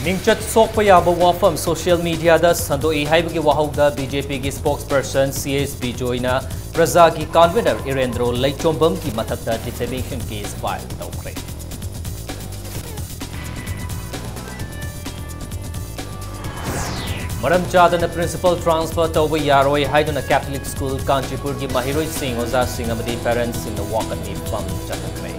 Mingchat sokpa yaba wafam social media da sandoi haibagi wahauda BJP ki spokesperson CSB joina Praja ki convener Irendro Laichombam ki mathakta defamation case file tawkre. Maram chadana principal transfer tawba yaroi haiduna Catholic school Manipur ki mahiroi singh oza singh amadi parents in the walk ni fam chatakre.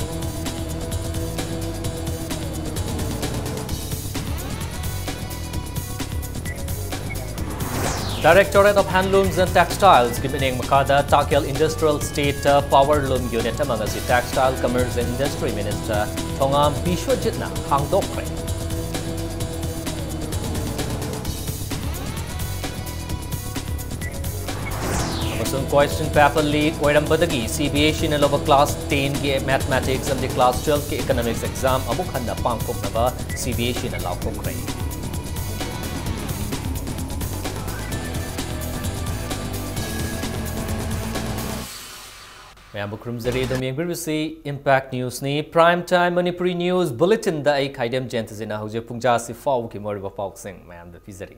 Directorate of Handlooms and Textiles gibining makada Takel Industrial State Power Loom Unit among us Textile Commerce and Industry Minister Thongam Bishwajitna Hangdokre. Amasung question paper leak Oirambadagi CBA in over class 10 ke mathematics and the class 12 ke economics exam amukhanda pangkok naba CBA in alaukokre. Impact News ni Prime Time Manipuri News Bulletin da ai khaidem jentazina hoje pungja si faw ki moriba pauksing mayam da pizari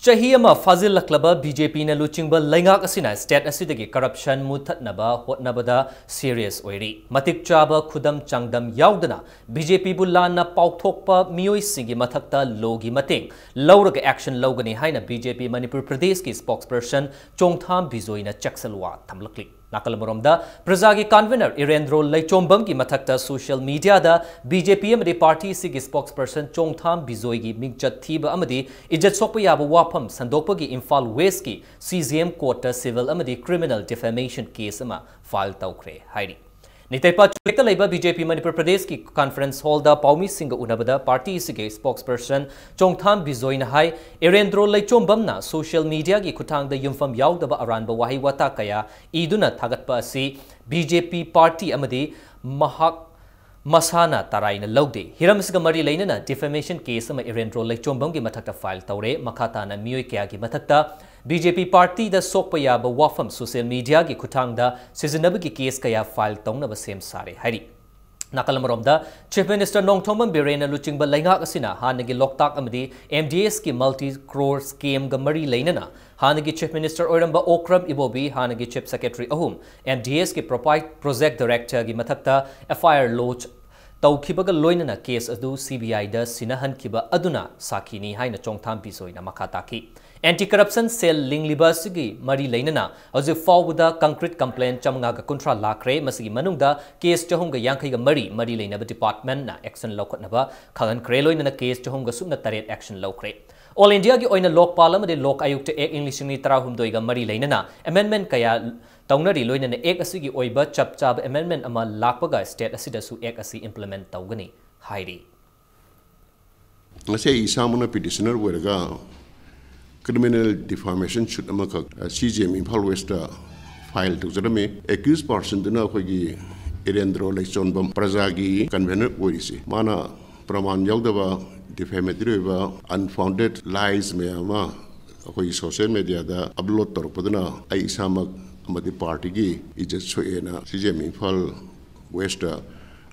Chahi ama fazil laklaba BJP na luchingba laingak asina state asidagi corruption muthatnaba hotnabada serious oiri matik chaba khudam changdam yaudana BJP bulanna pauthokpa miyoi singi mathakta logi mating lauraga action logani haina BJP Manipur Pradesh ki spokesperson Chongtham Bizoina Chaksalwa thamlakli Nakalamuromda, Prajagi convener Irendro Laichombam ki mathakta social media da BJP amadi party sigi spokesperson Chongtham Bizoigi Mingchat Thiba amadi ijat sokpa yaba wapam sandokpa gi Imphal West ki CZM court civil amadi criminal defamation case ama file tawkre hairi. Nitaipa chulekta laiba BJP Manipur Pradesh ki conference hall da Paumi Singha unabada party sige spokesperson Chongtham Bizoina hai Irendro Laichombam na social media ki khutang da yumfam yaudaba aranba wahi wata kaya iduna thagatpa asi BJP party amadi mahak Masana Taraina Lode, Hiramsiga Mari Lainana, defamation case ama Irendro Laichombam ki mathakta file taure, Makata na Miyoi Kaya ki mathakta, BJP party da sokpaya ba wafam social media ki kutang da seasonable ki case kaya file tong na ba same sare hari. Nakalamoromda, Chief Minister Nongthomam Birena luchingba laingak asina hanagi loktak amadi MDS ki multi-crore scheme ga Mari Lainana, hanagi Chief Minister Oiramba Okram Ibobi, hanagi Chief Secretary Ahum, MDS ki project director ki mathakta FIR Loch Taukibaga Loinana case adu CBI da sinahan kiba aduna sakini haina Chongtham Bizoina makataki. Anti-corruption cell lingliba sigi Mari Lainana azu fawuda concrete complaint chamnga ga kontra lakre masigi manungda case chahumga yankai ga Mari Lainaba department na action lokotnaba khagan kreloinana case chahumga sumna taret action lokre. All India ki oina lok parliament lok ayuk te ek English ni tarahumdoi ga Mari Lainana amendment kaya Taunari loinana ek asigi oiba chap amendment ama lakpaga state asida su ek asi implement taugani hairi. Ngase isamuna petitioner weraga criminal defamation shoot amaka CJM Imphal West file to jarame accused person duna khogi Irendro Laichombam Prajagi convener orisi mana praman yaudaba defamatory ba unfounded lies me ama khoi social media da upload torpaduna ai isamak amadi party gi ijat soena CJM Imphal West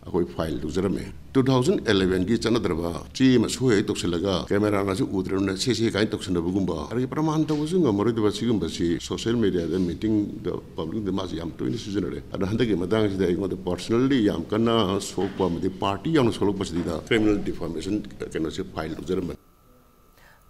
akoi file to jarame 2011 gi chanadraba chi masui toksilaga camera na su udruna se kain toksana bugumba ari praman to usunga moridba sigumba si social media the meeting the public the mas yam to in season re ana handagi madang sida ingo the personally yam kana so pa the party yam solo pasida criminal defamation kana se file to jarama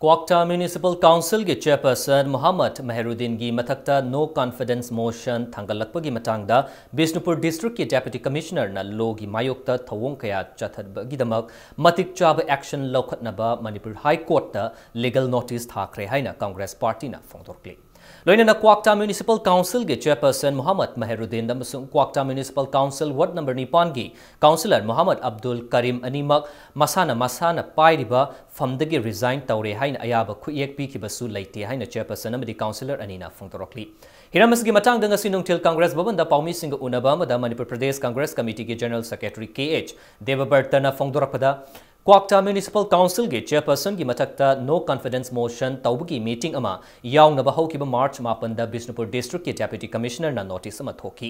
Kwakta Municipal Council ki chairperson Muhammad Meheruddin gi mathakta no confidence motion thangalakpa gi matangda Bishnupur district ki deputy commissioner na logi mayokta thawong kaya chathadba gidamak matik chaba action lokhatnaba Manipur High Court ta legal notice thakre haina Congress party na phongdorkli Loinana Kwakta Municipal Council ge chairperson Muhammad Meheruddin amasung Kwakta Municipal Council ward number 9 gi councillor Muhammad Abdul Karim Animak masana pairiba famdagi resign tawre haina ayaba khuyek pi kibasu leite haina chairperson amadi councillor anina phongtorokli Hiramas gi matang danga sinungtil Congress Bhavan da Paumi Singh unaba mada Manipur Pradesh Congress Committee ge General Secretary KH Devabartana phongdorakpada Kwakta Municipal Council ge chairperson gi mathakta no confidence motion tawbugi meeting ama yaungnaba hokiba March 8 da Bishnupur district ke deputy commissioner na notice ama thoki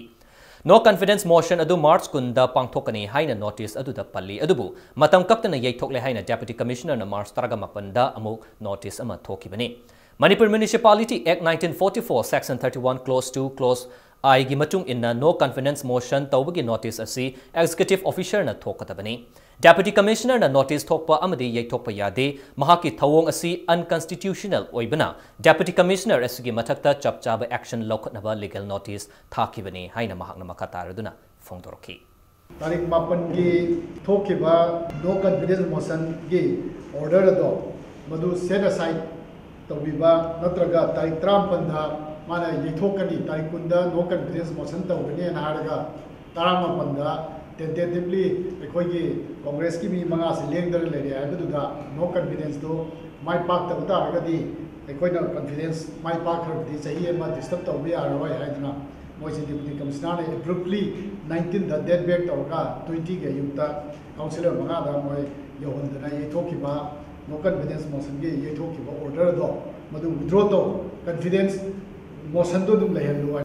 No confidence motion adu March kunda pangthokani haina notice adu da palli adubu matam kaktana yaithokle haina Deputy Commissioner na March taraga mapanda amuk notice ama thokibani. Manipur Municipality Act 1944 Section 31 Clause 2 Clause I gi matung inna no confidence motion tawbagi notice asi executive officer na thokatabani. Deputy Commissioner na notice thokpa amadi yaithokpa yade mahaki thawong asi unconstitutional oibana Deputy Commissioner asigi mathakta chapchaba action lokhatnaba legal notice thakibani haina mahakna makataraduna phongdorki. Tarik mapan gi thokiba no confidence motion gi order do madu set aside tawbiba natraga tarik 30 mana yaithokani tarik kunda no confidence motion tawgani na haraga 30 tentatively ekhoi Congress ki mi manga se lengdar le re aduda no confidence do mai pak ta uta ga di ekhoi na confidence mai pak khar di sahi ma disturb ta bi aroi haidna moi se deputy commissioner ne abruptly 19 the dead back ta ga 20 ge yukta councilor manga da moi yohon da ye thoki ba no confidence motion ge ye thoki ba order do madu withdraw do confidence motion do dum le helu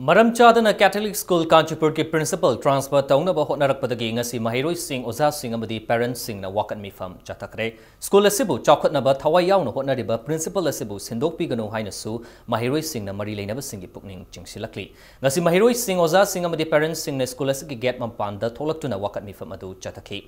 Maram chadana Catholic School Kanchipur ki principal transfer tauna ba hotnarakpadagi ngasi mahiroi sing oza sing amadi parents sing na wakan mi fam chatakre school asibu chawkhatna ba thawai yauna hotnariba principal asibu sindokpi gano haina su mahiroi sing na mari leinaba singi pukning chingsilakli ngasi mahiroi sing oza sing amadi parents sing na school asigi gate mampanda tholaktuna wakan mi fam adu chatakhi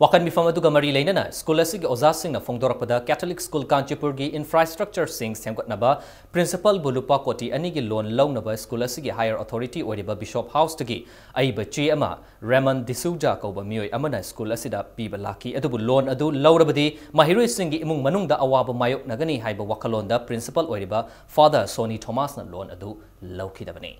wakan mi fam adu ga mari leinana school asigi oza sing na phongdorakpada Catholic School Kanchipur gi infrastructure sing semgatna ba principal bulupa koti ani gi loan launa ba school asigi higher authority or the Bishop House to gi aiba chi ama Raymond D'Souza ko ba mioi amana school asida piba laki adubu loan adu lawrabadi mahiroi singi imung manungda awaba mayok nagani haiba wakalonda principal or the Father Sony Thomas na loan adu lawkidabani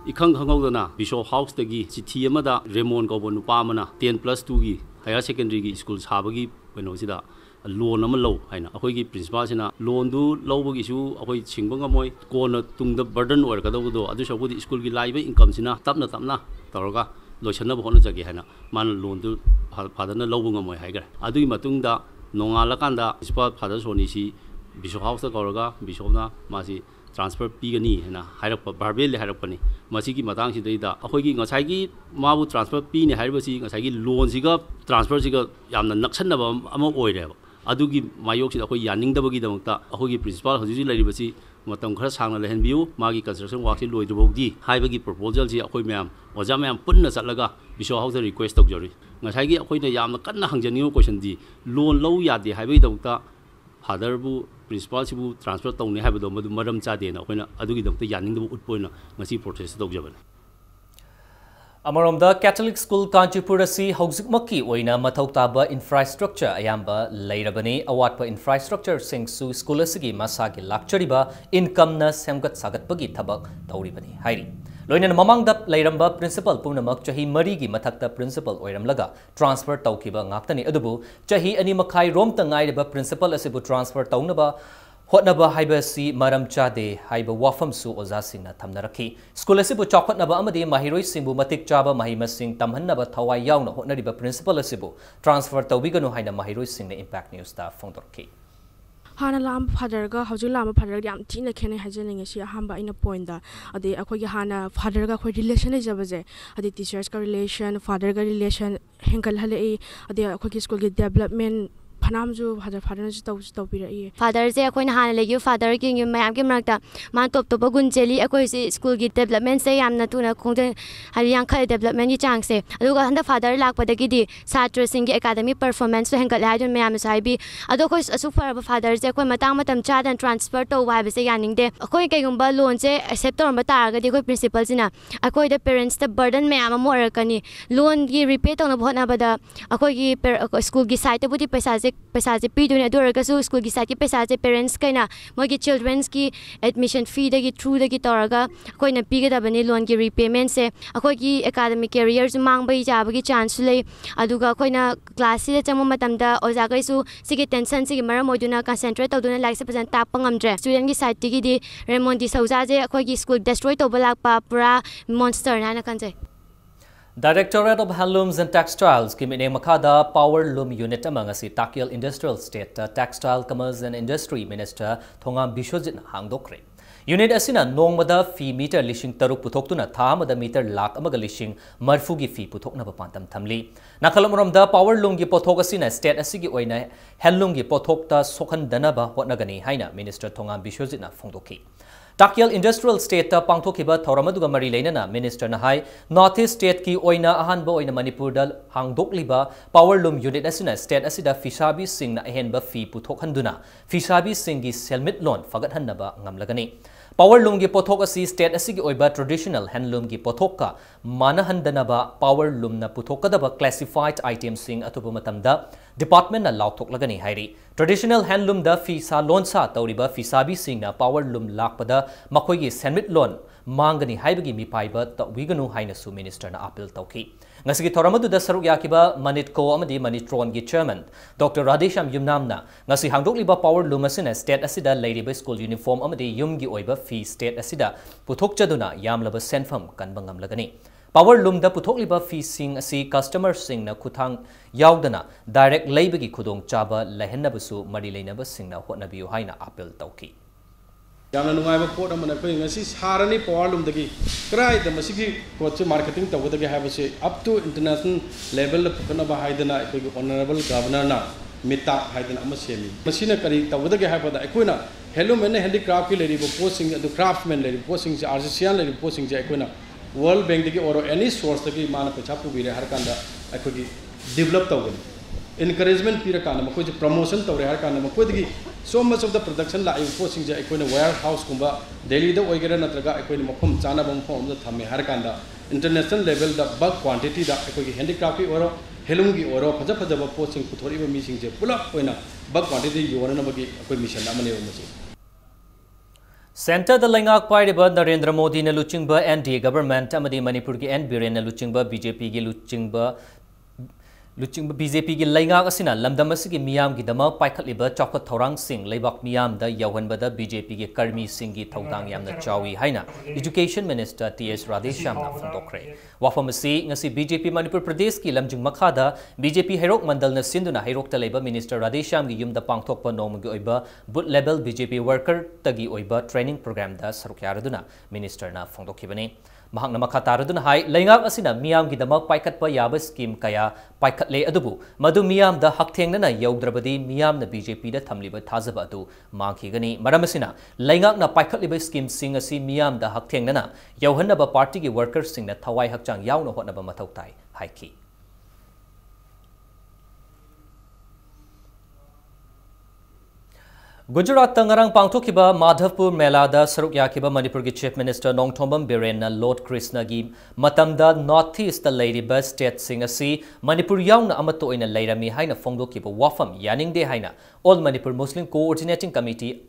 Ikang hangawdana Bishop House tagi chithi amada Raymond ko bonu pamana 10+2 gi higher secondary gi school sabagi beno sida loan ama low haina akoi gi principal sina loan du lowbagi su akoi chingba ngamoi kona tungda burden or kadawdo adu sabudi school gi laiba income sina tapna taraga loisana bo hono jagi haina man loan du phadana lowbu ngamoi haigar adui matungda nongala kanda principal father soni si Bishop House ta karaga bishop na masi transfer pigani haina hairap barbel hairapani masi gi matang si deida akoi gi ngasai gi mabu transfer pi ni hairabasi ngasai gi loan siga transfer siga yamna naksanna ba ama oireba adugi mayok sida akoi yaning dabagi damukta akoi principal hojiji lairibasi matam khara sangna lehenbiu magi construction work si loidrobogdi haibagi proposal si akoi myam oja myam punna chatlaga Bishop House request tawjori ngasai gi akoi na yamna kanna hangjani question di loan low yade haibai damukta father bu principal sibu transfer tawne haibado madu maram chade na akoi na adugi damukta yaning dabu utpoina ngasi protest tawjabani Amaramda Catholic School Kanchipur asi haujikmaki oina mathau taba infrastructure ayamba leirabani awatpa infrastructure sing su school asigi masagi lakchariba income na semgat sagatpagi thabak tauribani hairi loina mamangda leiramba principal punamak chahi mari gi mathakta principal oiramlaga transfer tawkiba ngaktani adubu chahi ani makhai rom ta ngairiba principal asibu transfer tawnaba hotnaba haibasi maram chade haiba wafam su oza singna thamnarakhi school asibu chawkhatnaba amadi mahiroi singbu matik chaba mahima sing tamhannaba thawai yauna hotnariba principal asibu transfer tawbiganu haina mahiroi singna impact news ta phongdorki Hana lam father ga hauju lam father ga am tin khene hajening si hamba ina point da ade akoi ga hana father ga khoi relation e jabaje ade teachers ka relation father ga relation henkal hale ade akoi ki school gi development Panamju father to be Father say ako na hana lagi father king yung mayam kim rakta man top bagun jeli ako si school gi development say am na tuna kung haliyang ka development gi chang se aduga handa father lak padagi di satra sing academy performance so hengkal hadon mayam sa bi adu ko asu for father say ako matang matam chadan transfer to wai se yaning de ako kay gumba loan se accept tor ba tar ga di ko principal sina ako the parents the burden mayam mo kani loan gi repay to na bhot na bada ako gi school gi site budi paisa se pidune aduraga su school gi site paisa se parents kaina mogi children's ki admission fee dagi through dagi toraga koina piga da bani loan gi repayment se akoi gi academic career su mang bai ja bagi chance lei aduga koina class se chamo matam da oja gai su sigi tension sigi maram moduna concentrate tawduna like se present tap ngamdre student gi site gi di Raymond D'Souza je akoi gi school destroy to balak pa pura monster na kanjai Directorate of Handlooms and Textiles Kimine Makada Power Loom Unit among us Takil Industrial State Textile Commerce and Industry Minister Thongam Bishojit Hangdokre. Unit asina nongmada fee meter lishing taruk putoktuna thamada meter lakh amaga lishing marfugi fee putokna pantam thamli. Nakalamromda power loom gi pothok asina state asigi oina handloom gi pothokta sokhan danaba hotnagani haina Minister Thongam Bishojitna phongdoki. Takyal Industrial State ta pangthokiba thoramaduga mari leinana Minister na hai North East State ki oina ahanba oina Manipur dal hangdokliba power loom unit asina state asida fishabi sing na ahenba fee puthokhanduna fishabi sing gi selmit loan fagat hannaba ngamlagani. Power loom gi pothok asi state asigi oiba traditional handloom gi pothokka manahandanaba power loom na puthokadaba classified items sing atubu matamda department na lauthok lagani hairi. Traditional handloom da fisa loan sa tauriba fisabi sing na power loom lakpada makoi gi selmit loan mangani haibagi mipaiba tawiganu haina su minister na appeal tauki. Ngasigi thoramadu da saruk yakiba Manitco amadi Manitron gi chairman Dr. Radesham Yumnamna ngasi hangdokliba power loom asina state asida ladiba school uniform amadi yumgi oiba fee state asida puthokchaduna yamlaba senfam kanbangam lagani. Power loom da puthokliba fee sing asi customer sing na kuthang yaudana direct laibagi khudong chaba lahennabasu mari leinaba singna hotnabiu haina appeal tauki. Yamna nungai port amana koi ngasi sarani power loom dagi krai da masigi coach marketing tawdagi habase up to international level pukana ba haidana koi honorable governor na mita haidana ama semi masina kari tawdagi habada koina hello men handicraft ki lady posting the craftsman lady posting artisan lady posting koina World Bank dagi or any source dagi mana pecha pubire har kanda koi develop tawgani encouragement pira kana koi promotion tawre har kana koi dagi so much of the production la posting ja koina warehouse kumba Delhi da oigera natraga koina mokhum chana bam form da thame har kanda international level da bulk quantity da koi handicraft ki or helungi or phaja phaja ba posting puthori ba missing je pula koina bulk quantity yona na bagi koi mission amane umasi Center the Lengak Pairiba Narendra Modi na luchingba NDA government amadi Manipur ki N Biren na luchingba BJP ki luchingba BJP ki Lengak asina lamdam asigi miyam gi dama paikhatliba chawkhat thorang sing leibak miyam da yawhanbada BJP ki karmi sing gi thaudang yamna chawi haina Education Minister TS Radesham na phondokre wafamasi ngasi BJP Manipur Pradesh ki lamjing makhada BJP Herok Mandal na sinduna Herok ta leiba Minister Radesham gi yumda pangthokpa nomgi oiba boot level BJP worker tagi oiba training program da sarukyaraduna minister na phondokhibani mahakna makataraduna hai lengak asina miyam gi dama paikhatpa yaba scheme kaya paikhatle adubu madu miyam da hakthengna na yaudrabadi miyam na BJP da thamliba thazaba adu mangkhigani maramasina lengak na paikhatliba scheme sing asi miyam da hakthengna na yauhannaba party gi workers sing na thawai hakchang yauna hotnaba mathau tai haiki Gujarat tangarang pangthokiba Madhavpur Mela da saruk yakiba Manipur gi Chief Minister Nongthombam Biren na Lord Krishna gi matamda North East da ladiba state sing asi Manipur yauna amato oina leirami haina phongdokiba wafam yaningde haina All Manipur Muslim Coordinating Committee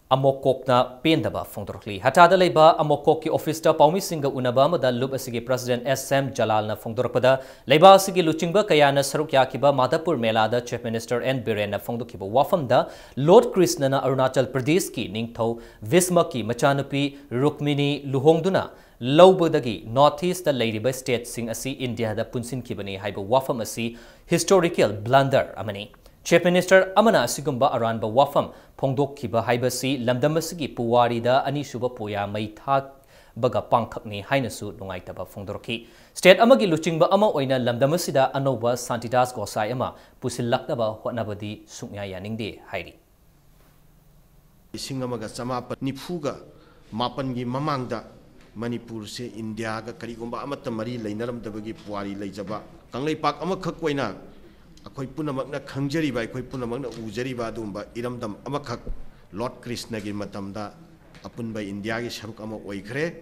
Amokokna pendaba phongdorkli hatada leiba Amokok ki office ta paumi singa unaba amada lub asigi President SM Jalal na phongdorpada leiba asigi luchingba kayana saruk yakiba Madhavpur Mela da Chief Minister N Biren na phongdokiba wafam da Lord Krishna na Arunachal Pradesh ki ningthau Visma ki machanupi Rukmini luhongduna Lobodagi North East da ladiba state sing asi India da punsin kibani haiba wafam asi historical blunder amani Chief Minister Amana Sigumba Aranba Wafam Pongdok Kiba Haibasi Lamdamasigi Puwari da Anishuba Poya Maitha Baga Pangkakni Hainasu Nungaitaba Fongdorki State Amagi Luchingba Ama Oina Lamdamasida Anova Santidas Gosai Ama Pusilaknaba Hotnabadi Sungya Yaningde Hairi Singamaga Samapa Nifuga Mapangi Mamangda Manipur se India ga Karigumba Amata Mari Lainaram Dabagi Puari Lajaba Kanglai Pak Amakakwaina Akoi punamakna khangjariba akoi punamakna ujariba dumba iramdam amakak Lord Krishna gi matamda apunba India gi saruk ama oikhre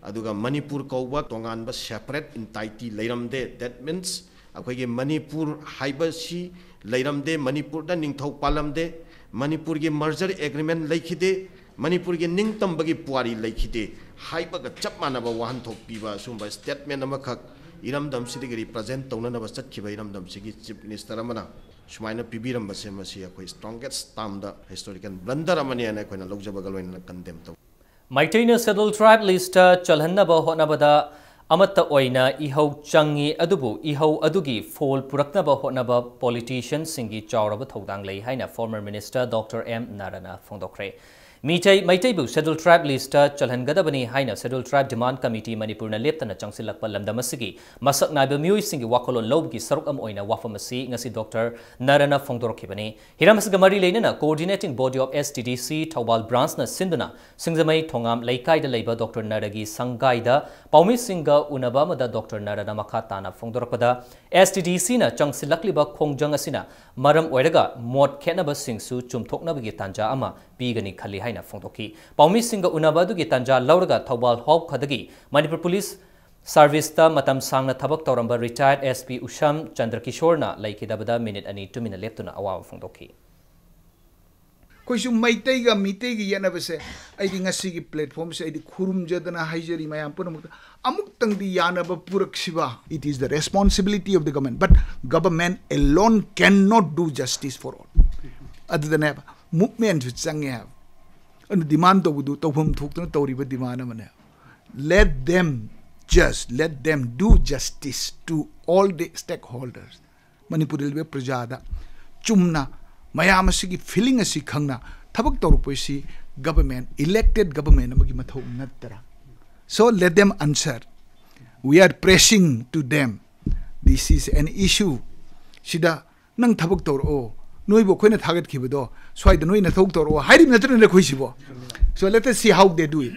aduga Manipur kauba tongan ba separate entity leiramde that means akoi gi Manipur haiba si leiramde Manipur da ningthau palamde Manipur gi merger agreement leikhide Manipur gi ningtam bagi puari leikhide haiba ga chap manaba wahan thok piba sumba statement amakak Iramdam City represent Tona Vasat Kiva Iramdam Sigi Chief Minister Ramana, Shumina Pibiram Basemasia, strongest tam the historical blunder Ramani and Equina Lojabagal in contempt. Maitena settled tribe list Chalhanaba Honabada Amata Oina Iho Changi Adubu Iho Adugi Fall Puraknaba Honaba politician Singi Chauraba Thodang Lei Haina former Minister Dr. M. Narana Fondokre. Maitai Scheduled Tribe list Chalhangadabani Haina Scheduled Tribe Demand Committee Manipur na Leptana Changsilak Lamdamasigi Masak Nabil Muisingi Wakolon Lobki Sarukam Oina Wafamasi Ngasi Dr. Narana Fongdorokibani Hiramasgamari Lenina Coordinating Body of STDC Taubal Branch na Sinduna Singzamai Tongam Laikai de Labor Dr. Naragi Sangaida Paumi Singa Unabamada Dr. Narana Makatana Fongdoropada STDC na Changsilakliba Kongjang Maram Oidaga Mod Kenaba Singsu Chumtoknabagi Tanja Ama Bigani Kali Haina Fongdoki Paumi Singa Unabadu Tanja Lauraga Taubal Hop Kadagi Manipur Police Service ta Matam Sangna Tabak Toramba retired SP Usham Chandrakishorna Laikidabada minute ani 2 minute left na awa Fongdoki Koisu Maitaiga Mitegi Yanabase I think a sigi platforms I Kurum Jadana Hajari Mayampunamuk Amuk di Yanaba Purak Shiva. It is the responsibility of the government, but government alone cannot do justice for all. Other than have movement which sang have and demand to do to whom took no Toriba demand. Let them do justice to all the stakeholders. Manipuril Prajada Chumna Mayamasigi feeling a sikangna Tabak Torpoisi government elected government Natara. So let them answer. We are pressing to them. This is an issue. Shida nang tabak tor o noibo koina target kibido. So I don't know in a talk or hiding the So let us see how they do it.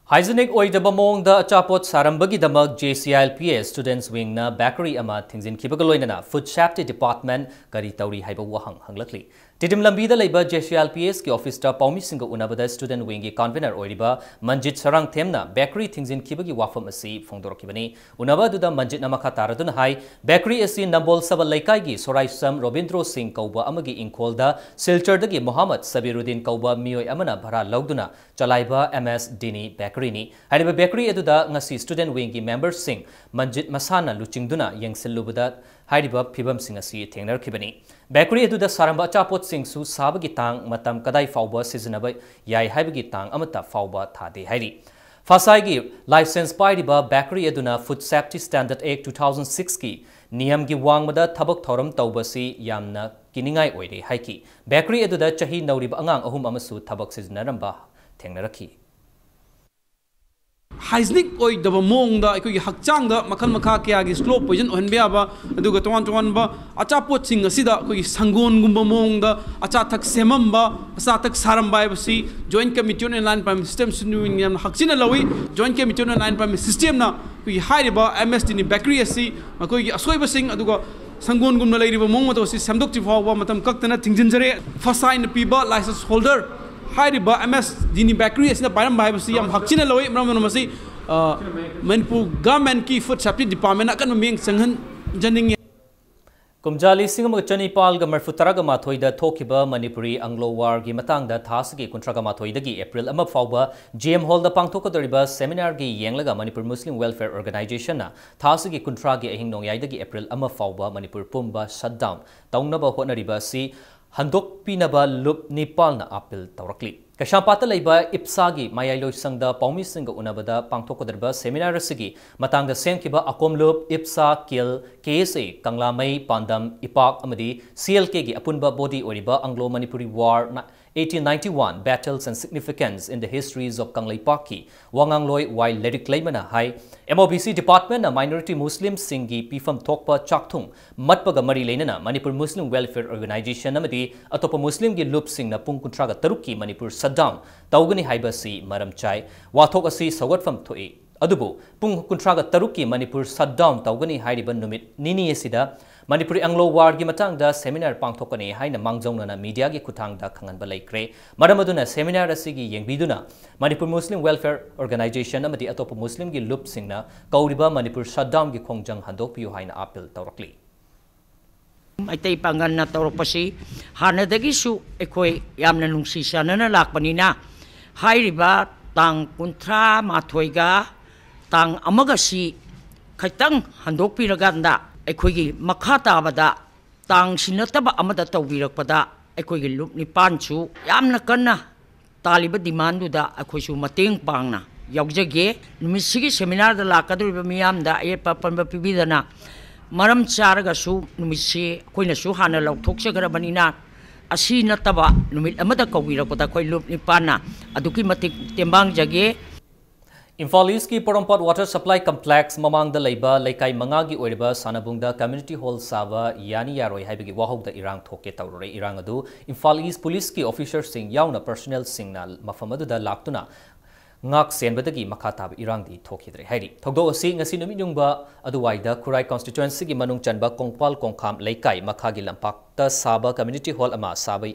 Hygienic Oidaba Mong the Chapot Sarambagi Damag JCILPS Students Wing na Bakery Ama Things in Kibagaloina Food Safety Department Kari Tauri Haiba Wahang Hanglakli. Tidim Lambida Labor JCILPS ki Office ta Paumi Singa Unabada Student Wing ki Convener Oidiba Manjit Sarang Temna Bakery Things in Kibagi Wafam Asi Fongdorokibani Unabadu da Manjit Namakataradun Hai Bakery Asi Nambol Saba Laikai Sorai Sam Robindro Singh Kauba Amagi Inkolda Silchardagi Muhammad Sabiruddin Kauba Mioy Amana Bhara Lauduna Chalaiba MS Dini Bakery ni Hariba Bakery eduda ngasi Student Wing ki members sing Manjit Masana Luchingduna Yangsilubada Hariba Pibam Sing asi Tengner Kibani Bakery eduda Saramba Chapot Sing Su Sabagi Tang Matam Kadai Fauba Seasonaba Yai Habagi Tang Amata Fauba Thade Hari Fasai license Paidiba Bakery eduna Food Safety Standard Act 2006 ki Niyam gi Wangmada Tabak Thoram Taubasi Yamna Kiningai Oide Haiki Bakery eduda Chahi Nauriba Angang Ahum Amasu Tabak Seasonaramba Tengneraki Hygienic oi daba mong da ikoi hakchang da makhan makha kya gi slow poison on bia ba aduga ton ba acha pot sing asida koi sangon gumba mong da acha thak semam ba asa thak saram ba basi joint committee on line prime system sunuing yam hakchina lawi joint committee on line prime system na koi hai ba MSD ni bakery asi koi asoi ba sing aduga sangon gumna lai riba mong to si samdok ti faw ba matam kaktana tingjinjare fasain piba license holder Hariba MS Dini Bakery is the Param Bible am Hakchina Loy Ramamasi Manipur government key food safety department akan meming sanghan janing Kumjali Singam Chani Pal Gamar Futaraga Mathoida Tokiba Manipuri Anglo War gi matang da Thasgi Kuntraga Mathoidagi April Ama Fauba GM Hall the Pangtokadariba Seminar gi Yanglaga Manipur Muslim Welfare Organization na Thasgi Kuntragi Ahing Nongyai April Ama Fauba Manipur Pumba shutdown Taungnaba Honariba si Handok Pinaba Lup Nepal na appeal Taurakli. Kashampata Laiba Ipsagi Mayalo Sangda Paumi Singa Unabada Pangtokoderba Seminar Sigi Matanga Senkiba Akom Lup Ipsa Kil KSA Kanglamay Pandam Ipak Amadi CLK gi Apunba Body Oriba Anglo Manipuri War 1891 Battles and Significance in the Histories of Kanglaipaki Wangangloi while Lyric Laimana Hai MOBC Department na Minority Muslim Singi Pifam Tokpa Chakthung Matpaga Mari Lenana Manipur Muslim Welfare Organization Amadi Atopa Muslim gi Lup Sing na Pungkuntraga Taruki Manipur Shutdown Taugani Haibasi Maram Chai Wathok Asi Sawatfam Thoi Adubu Pungkuntraga Taruki Manipur Shutdown Taugani Haidiban Numit Nini Esida Manipuri Anglo War gi matangda seminar pangthokani haina mangjongna media gi kuthangda khanganba laikre maramaduna seminar asigi yengbiduna Manipur Muslim Welfare Organization amadi atopa Muslim gi lup singna kauriba Manipur shutdown gi khongjang handokpiu haina appeal tawrakli Aitai pangan na tawrakpasi hanadagi su ekoi yamna nungsi sanana lakpanina hairiba tang kuntra mathoiga tang amagasi khaitang handokpiraganda Equigi Makata Bada, Tang Sinataba Amada Tawirakpada, Equigi Lupni Panchu, Yamna Kana, Taliba demanduda, Aquishu Mating Pangna, Yagjage, Numisigi Seminar de la Cadribiam da Epa Pamba Pibidana, Maram Charagasu, Numisi, Queen Suhana, Toxagrabanina, असी नतबा नुमित अमदा कौबिरपदा अखोई loop निपाना अदुकी मतिक तेंबांग जगे Imphal east की पोरमपत water supply complex ममांग लेबा लेकाई मंगागी ओइरबा सानाबुंगदा community hall साबा यानी यारोय हाइबगी वाहौदा इरांग थोके तौरे इरांग अदु इम्फाल ईस्ट पुलिस की ऑफिसर सिंह याउना पर्सनल सिंगना मफम अदुदा लाक्तुना ngak senbadagi makhatab irangdi thokidre hairi thogdo asi ngasi numi nyungba aduwaida khurai constituency gi manung chanba kongpal kongkham leikai makhagi lampak ta saba community hall ama sabai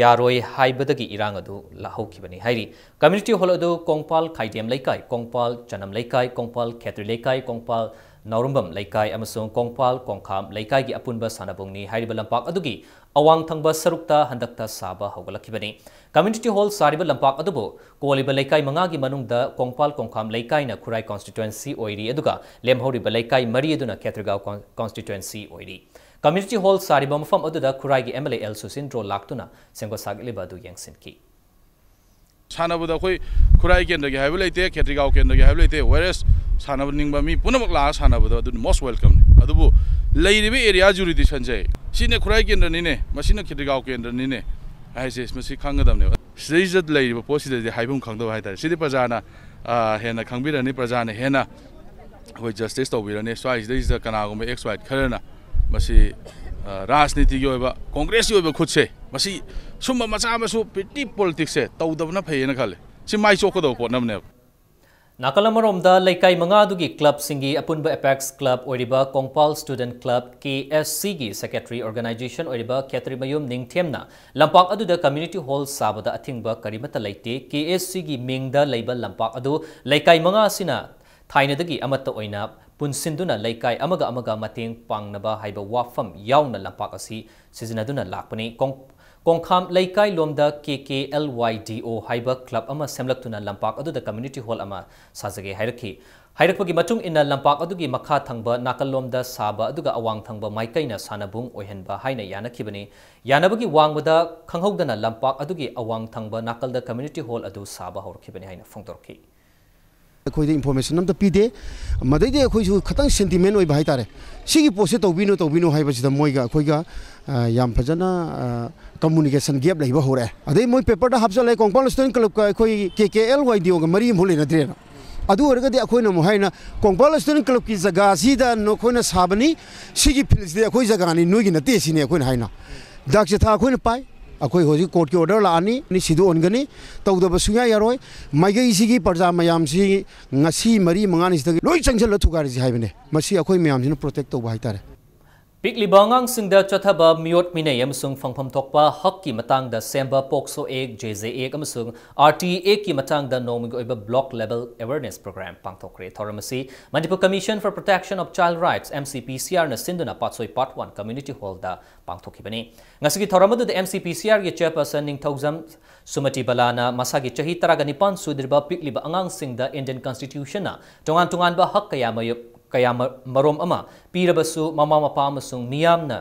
yaroi haibadagi irang adu lahokhibani hairi community hall adu kongpal khaidem leikai kongpal chanam leikai kongpal khetri leikai kongpal naurumbam leikai amasung kongpal kongkham leikai gi apunba sanabungni hairiba lampak adugi awang thangba sarukta handakta saba hogalakibani community hall sariba lampak adubo koliba leikai mangagi manungda kongpal kongkham leikai na khurai constituency oiri aduga lemhoriba leikai mari aduna khetrigao constituency oiri community hall sariba mafam aduda khurai gi MLA El Susindro laktuna sengwa sagliba adu yangsinki सानबुदा कोई खुराई केंद्र के highway लेते खेत्रिगाव केंद्र के highway लेते वेरेस सानब निंगबा मी पुनमक ला सानबुदा अदु most welcome अदुबु लेरिबे area jurisdiction जे सिने खुराई केंद्र निने मसिना खेत्रिगाव केंद्र निने हाइसे मसि खंगदमने सिजत लेरिबो पोसिदे हाइबुम खंगदो हाइतार सिदि प्रजाना हेना खंबिरनि प्रजाना हेना कोई जस्टिस तोबिरनि स्वाइस दिस कनागुम एक्स वाइट खरना मसि राजनीति की ओइबा कांग्रेस की ओइबा खुद से मसि सुम मचा मसु पिटी पॉलिटिक्स से तौदबना फैयेना खाले सि माइ चोकदो पोटनमने नाकलमरोमदा लेकाई मंगादुगी क्लब सिंगी अपुनबा एपेक्स क्लब ओरिबा कोंगपाल स्टूडेंट क्लब KSC गी सेक्रेटरी ऑर्गेनाइजेशन ओरिबा केतरिमयुम निंगथेमना लंपाक अदुदा कम्युनिटी हॉल साबदा अथिंगबा करिमता लेते KSC गी मिंगदा लेबा लंपाक अदु लेकाई मंगा सिना थाइनदगी अमत्ता ओइना पुनसिंदुना लेकाई अमगा अमगा मतेंग पांगनबा हाइबा वाफम याउना लंपाक असि सिजनदुना लाकपनी कोंखाम लेकाई लोमदा KKLYDO हाइबा क्लब अमा सेमलक्तुना लंपाक अदुदा कम्युनिटी हॉल अमा साजगे हाइरखी हाइरखपगी मतुंग इना लंपाक अदुगी मखा थंगबा नाकलोमदा साबा अदुगा अवांग थंगबा माइकैना सानबुंग ओइहनबा हाइना यानखिबनी यानबगी वांगबदा खंगहौदना लंपाक अदुगी अवांग थंगबा नाकलदा कम्युनिटी हॉल अदु साबा हौरखिबनी हाइना फोंदोरखी अखोइदे इन्फॉर्मेशन अमता पीदे मदैदे अखोइसु खतंग सेंटिमेंट ओइ भाई तारे सिगी पोसे तौबिनो हाइबसिदा मोइगा अखोइगा याम फजना कम्युनिकेशन गैप लैबा होरे अदे मोइ पेपर दा हाबजले कोंगपाल स्टूडेंट क्लब का अखोइ KKLYDO गा मरी मोले नद्रेना अदु ओरगदे अखोइना मोहाइना कोंगपाल स्टूडेंट क्लब की जगह सिदा नोखोइना साबनी सिगी फिल्स दे अखोइ जगानी नोइगी नते सिने अखोइना हाइना दाक्से था अखोइना पाइ अखोइ होजी कोर्ट के ऑर्डर लानी नि सिदो ओनगनी तौदब सुया यारोय माइगई सिगी प्रजा मयाम सि ngasi mari mangani sidagi loi changchal thugari ji haibene masi akhoi mayam jina protect tawba haitare Pikli bangang singda chathaba miot mine yamsung fangpham thokpa hak ki matang da semba pokso 1 JJ1 amasung RTA ki matang da noming oiba block level awareness program pangthokre thoramasi Manipur Commission for Protection of Child Rights MCPCR na sinduna patsoi part 1 community hall da pangthokibani ngasigi thoramadu da MCPCR gi chairperson ningthauzam Sumati Balana masagi chahi taragani sudirba pikli ba angang singda Indian Constitution na tungan ba hak kaya marom ama pirabasu mama mapa amasung miyamna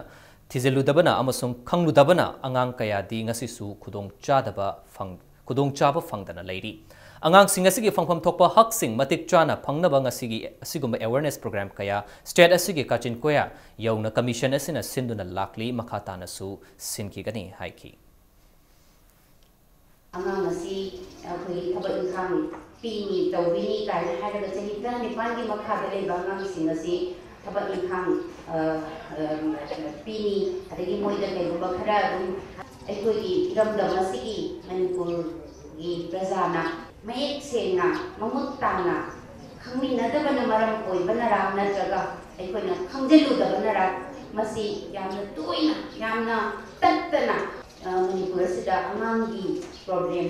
thizeludabana amasung khangludabana angang kaya di ngasisu khudong chaba fangdana leiri angang sing asigi fangpham thokpa hak sing matik chana phangnaba ngasigi asigumba awareness program kaya state asigi kachin koya yauna commission asina sinduna lakli makhata nasu sinki gani haiki angang asi khoi thabak inkhang pini tawini kai hairaga chahi tan nipangi makhada leba angang sing asi thabak inkhang pini adagi moida kai gumba khara dum aikoi ramdam asigi Manipur gi prajana mayek sena mamut tana khangminadabana maram oibana ram natraga aikoina khangjeludabana ram masi yamna toina yamna tattana Manipur sida amangi problem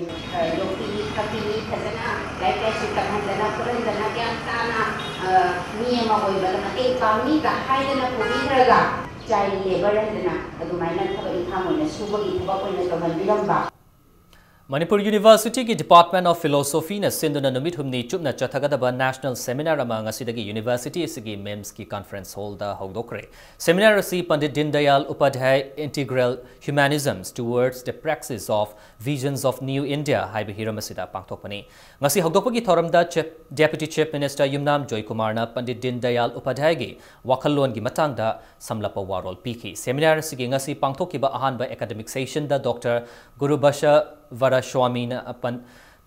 lokini kapini khazana like sita handana kurandana kyam tana niyama oibala mate pamni ga haidana puriraga child labor handana adumaina thabari khamoina subagi thaba koina kamaliramba Manipur University ki Department of Philosophy na sinduna numit humni chupna chathagadaba national seminar amang asidagi university isigi MEMS ki conference hall da hogdokre. Seminar asi Pandit Din Dayal Upadhyay Integral Humanisms Towards the Praxis of Visions of New India haiba hiramasida pangthokpani. Ngasi hogdokpagi thoramda Deputy Chief Minister Yumnam Joy Kumar na Pandit Din Dayal Upadhyay gi wakhallon gi matangda samlapa warol piki. Seminar asigi ngasi pangthokiba ahanba academic session da Dr. Gurubasha Varashwamina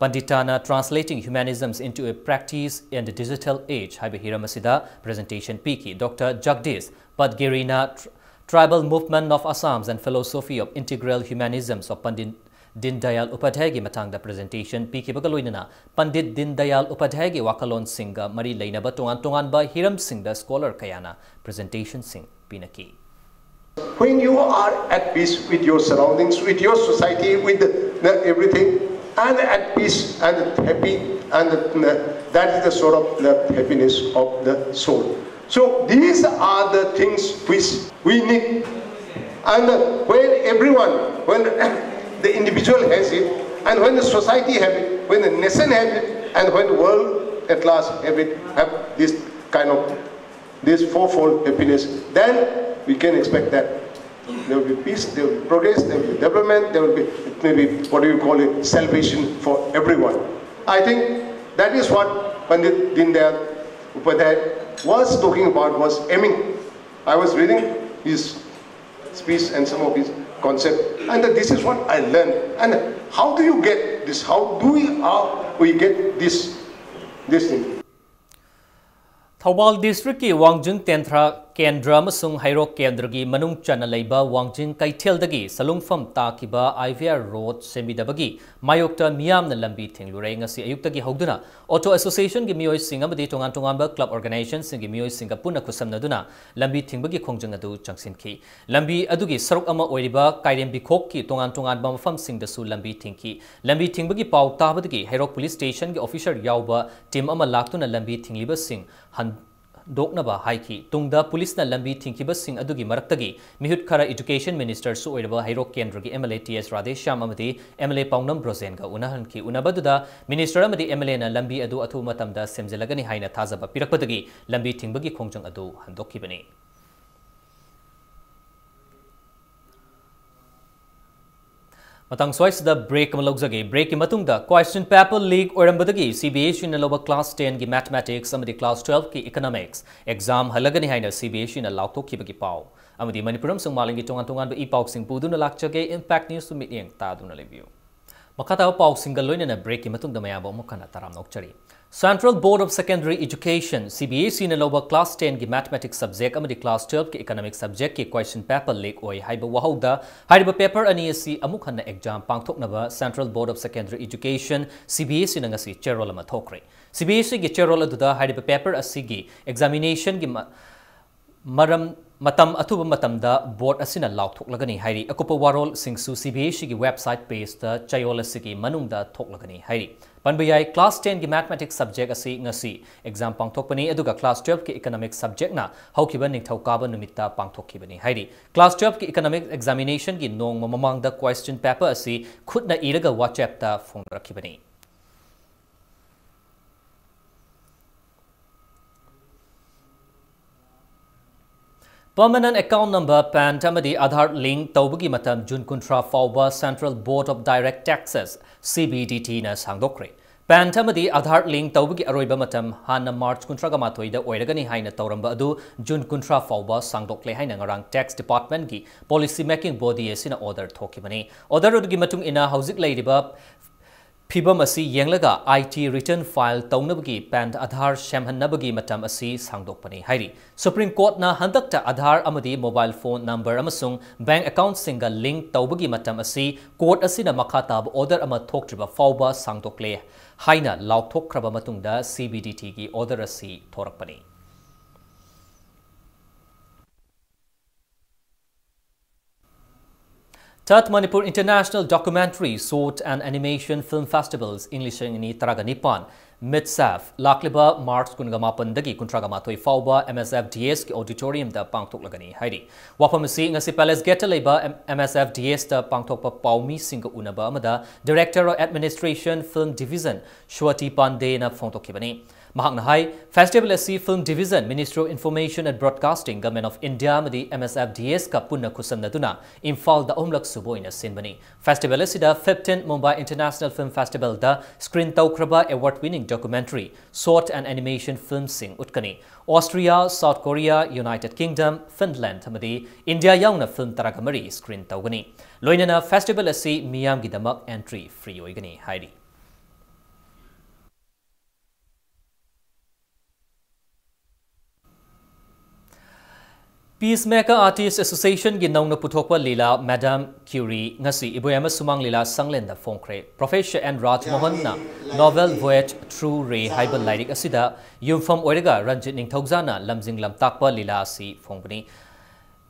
Panditana Translating Humanisms into a Practice in the Digital Age haiba hiramasida presentation piki. Dr. Jagdish Padgirina Tribal Movement of Assams and Philosophy of Integral Humanisms of Pandit Din Dayal Upadhyay gi matangda presentation piki bagaloinana Pandit Din Dayal Upadhyay gi wakalon singa mari leinaba tongan ba hiram singda scholar kayana presentation sing pinaki. When you are at peace with your surroundings, with your society, with everything, and at peace and happy, and that is the sort of the happiness of the soul. So these are the things which we need. And when everyone, when the individual has it, and when the society have it, when the nation have it, and when the world at last have this kind of this fourfold happiness, then we can expect that there will be peace, there will be progress, there will be development, there will be maybe what do you call it, salvation for everyone. I think that is what Pandit Din Dayal Upadhyay was talking about, was aiming. I was reading his speech and some of his concepts, and this is what I learned. And how do you get this? How do we get this thing? Thawal District ki Wangjing Tentra Kendra Masung Hairok Kendragi Manung Chana Leiba Wangjing Kaiteldagi Salungfam Takiba IVR Road Semidabagi Mayokta Miam na Lambi Tinglure ngasi ayuktagi hogduna Auto Association gi Mioy Singamadi Tongan Tongamba Club Organization singi Mioy Singapuna kusamnaduna Lambi Tingbagi Kongjang adu Changsinki Lambi adugi saruk ama oiriba Kairem Bikok ki Tongan Tongan Bamfam Singdasu Lambi Tingki Lambi Tingbagi Pau Tabadagi Hairok Police Station gi officer Yauba Tim ama Laktuna Lambi Tingliba Sing Han Doknaba Haiki, Tungda Police na Lambi Tinkiba Sing Adugi Maraktagi, Mihut Kara Education Minister Su Oiraba Hairok Kendragi MLA TS Radesham Amadi, MLA Paunam Brozenga Unahanki, Unabaduda, Minister Amadi MLA na Lambi Adu Atu Matamda Semzelagani Haina Tazaba Pirakpadagi, Lambi Tingbagi Kongjang Adu Handokibani. Matang Swice the break Malogzagi, break Matungda, question paper league or Ambadagi, CBH in a lower class 10 gi mathematics, Amadi class 12 ki economics, exam Halagani Haina CBH in a Lauto Kibaki Pau. Amadi Manipuram Sung Malingi Tongan the Epoch Sing Puduna Lakchage, Impact News to meeting Taduna review. Makata Pau Single in a break Matunda Mayabo Mokana Taram Nokchari. Central Board of Secondary Education, CBH in a lower class 10 ki mathematics subject, Amadi class 12 ki economic subject ki question paper leak oi haiba wahauda, haiba paper aniasi amukhana exam pangthoknaba Central Board of Secondary Education, CBH in ngasi cherol ama thokre. CBH gi cherol aduda haiba paper asigi examination gi Matam atuba matamda board asina lauthoklagani hairi akupa warol singsu CBH gi website page ta chayolasigi manungda thoklagani hairi panbayai class 10 gi mathematics subject asi ngasi exam pangthokpani aduga class 12 ki economic subject na haukiba ningthokaba numitta pangthokibani hairi class 12 ki economic examination gi nong mamangda question paper asi khutna iraga WhatsApp ta phone rakibani. Permanent account number PAN Tamadi Aadhaar link Taubagi Matam Jun Kuntra Fauba Central Board of Direct Taxes CBDT na Sangdokre. PAN Tamadi Aadhaar link Taubagi Aroiba Matam Hana March Kuntra Gamatoida Oiragani Haina Tauramba Adu Jun Kuntra Fauba Sangdokle Haina Ngarang Tax Department gi Policy Making Body Esina Order Thokibani. Order Udugi Matung ina Hauzik Ladybab Pibam asi yenglaga IT return file taunabagi PAN Aadhaar shamhannabagi matam asi sangdokpani hairi. Supreme Court na handakta Aadhaar amadi mobile phone number amasung bank account singa link taubagi matam asi court asina makhatab order ama thoktriba fauba sangdokle haina lauthokraba matungda CBDT gi order asi thorakpani. Third Manipur International Documentary, Short and Animation Film Festivals English ini Taraganipan Mid-Saf, Lakliba March Kungamapan Kuntragamathoi Fauba, MSF-DS Auditorium da Pangtok Lagani, Heidi. Wapamasi ngasi Palace Geta Leba, MSF-DS da Pangtok Paumi Singa Unaba Amada, Director of Administration Film Division, Shwati Pandey na Pangtok Kibani. Mahakna Hai, Festival SC Film Division, Ministry of Information and Broadcasting, Government of India, Madi MSF-DS ka Punna Kusam Naduna, Imphal da Umlak Suboy na Sinbani. Festival SC da 15th Mumbai International Film Festival da Screen Taukraba award-winning documentary, short and animation film sing Utkani. Austria, South Korea, United Kingdom, Finland, Madi India yauna film taragamari screen taugani. Loinana Festival SC Miyam Gidamak entry free oigani. Heidi. Peacemaker Artists Association gi nauna puthokpa lila Madam Curie ngasi iboyama sumang lila sanglenda phongkre Professor N Raj Mohan na novel Voyage Through Ray haiba lairik asida yumfam oiraga Ranjit Ningthokjana lamjing lamtakpa lila asi phongbani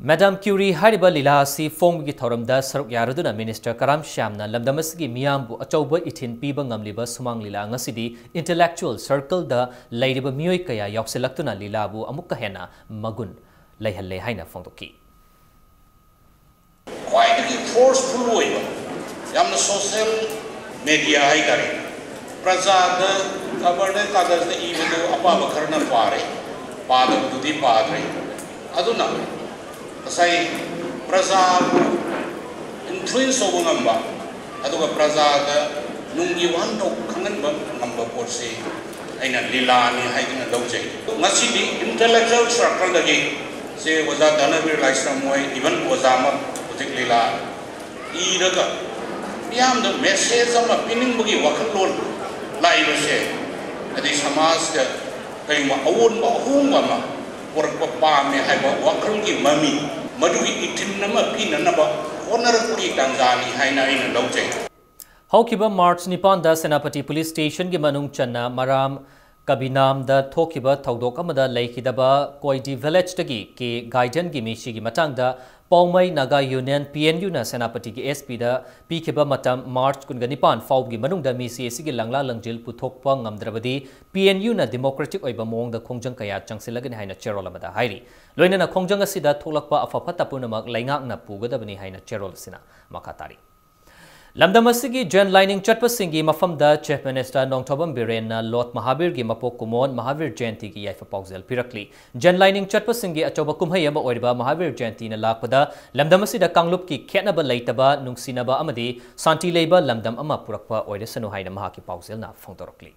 Madam Curie haiba lila asi phonggi thoramda saruk yaraduna Minister Karam Shyamna lamdamasgi miyambu achauba ithin piba ngamliba sumang lila ngasidi intellectual circle da lairiba miyoi kaya yaukselakuna lilabu amukka hena magun Laihalle haina Fongtoki. Quite forceful way. Yamna social media haidari. Prasad government kadas the even though Apa Karna Pare, Padam to the Padre. Aduna. Say Prasad in twins of number. Aduga Prasad Nungi one to Kangan number for say. Aina Lilani hiding a doje. Masidi intellectual circle the gate. Say was a Danabir like some way, even Wazama, particularly la. Iraga. Beyond the message of a pinning boogie wakalol, live say. At this Hamas, paying my own Mahumama, or Papa may have a wakalgi mummy, Madui itinama pinanaba, honorably Tanzani, Haina in a doje. Haukiba March Nipanda Senapati Police Station Gimanung Channa Maram Kabinam da Tokiba Taudok Amada Laikidaba Koidi Village Tagi Ki Gaiden Gimishi Matangda Paumai Naga Union PNU na Senapati ki SP da Pikiba Matam March Kunganipan Faugi Manungda Misi Sigi Langla Langjil Puthokpa Ngamdrabadi PNU na Democratic Oiba Mong da Kongjang Kaya Changsilagan Haina Cherolamada Hairi Loina na Kongjang Asida Tolakpa Afapata Punamak Laingak na Pugadabani Haina Cherolasina Makatari Lamdamasigi Jen Lining Chatpa Singi Mafamda Chief Minister Nongthobam Biren na Lot Mahabir gi Mapok Kumon Mahabir Jayanti gi Yaifa Paugzel Pirakli Jen Lining Chatpa Singi Achoba Kumhayama Oiriba Mahabir Jayanti na Lakpada Lamdamasida Kanglup ki Khetnaba Leitaba Nungsinaba Amadi Santi Leiba Lamdam Ama Purakpa Oiresanu Haina Mahaki Paugzel na Fongtorokli